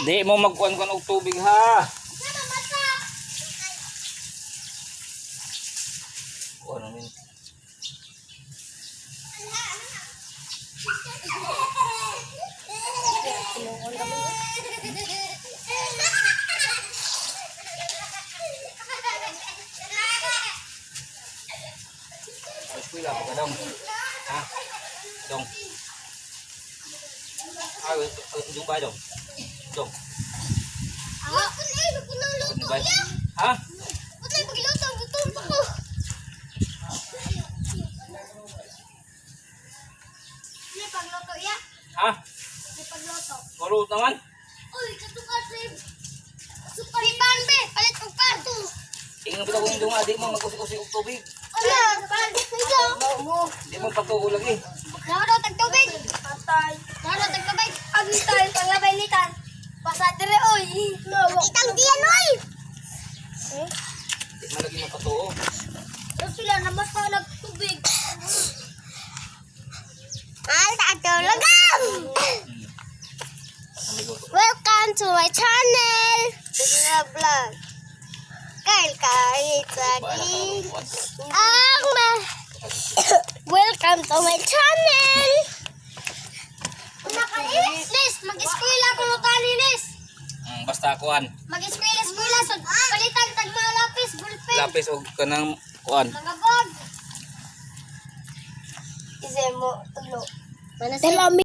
Di mo magkuan-kuan og tubig ha. Oh, ano min? Eskwela pa ka dong. Ha? Dong. Ay, dong ba dong? Dong. Ah, kunay nagululuto ya. Ha? Kunay pagluto ang gutom ko. Kunay pagluto ya. Ha? Kunay pagluto. Kulot naman. Uy, katuka sib. Super pambe, palit og pato. Ingon kita kung dong adi mo magkusik-kusik og tubig. Ala, palit mo. Di mo patuo lagi. Naro tag tubig. Patay. Naro tag tubig. Agitan panglabay litan. Basa dire oy. Itang diyan oy. Di man lagi mo patuo. Sila naman pa nagtubig. Tatulogam! Welcome to my channel! Vlog. Kahit lagi welcome to my channel! Nis, mag-eskwela ko lutani Nis. Basta kuan. Mag-eskwela so palitan tag mga lapis, ballpen. Lapis og kanang kuan. Mga bag. Ise mo tulo. Mana